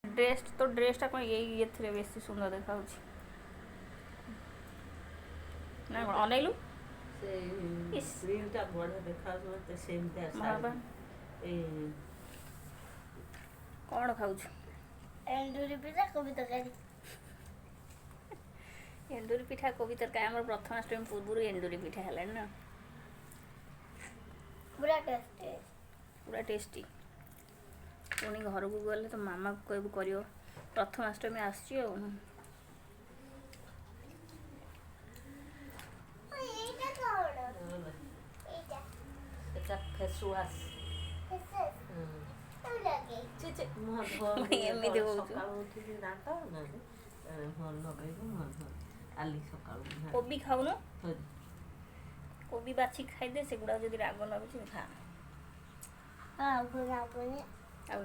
ଡ୍ରେସଟା କ'ଣ ଏଥିରେ ବେଶୀ ସୁନ୍ଦର ଦେଖାଯାଉଛି ନା କ'ଣ ଅନେଇଲୁ ପ୍ରିଣ୍ଟଟା ବଢ଼ିଆ ଦେଖାଯାଉଛି ମୋତେ ସେମିତିଆ ଶାଢ଼ୀ। କ'ଣ ଖାଉଛୁ? ଏଣ୍ଡୁରି ପିଠା କୋବି ତରକାରୀ। ଏଣ୍ଡୁରି ପିଠା କୋବି ତରକାରୀ ଆମର ପ୍ରଥମାଷ୍ଟମୀ ପୂର୍ବରୁ ଏଣ୍ଡୁରି ପିଠା ହେଲାଣି ନା ପୁରା ଟେଷ୍ଟି ପୁରା ଟେଷ୍ଟି। ପୁଣି ଘରକୁ ଗଲେ ତ ମାମାକୁ କହିବୁ କରିବ ପ୍ରଥମାଷ୍ଟମୀ ଆସୁଛି ଆଉ। এটা ফেস ওয়াশ ଏମିତି ହଉଛୁ ସକାଳୁ ଉଠିକି ଦାନ୍ତ ମୁହଁ ଲଗେଇବୁ ମୁହଁ କାଲି ସକାଳୁ କୋବି ଖାଉନୁ କୋବି ବାଛି ଖାଇଦେ ସେଗୁଡ଼ା ଯଦି ରାଗ ଲାଗୁଛି ଖା ଆଉ ଆଉ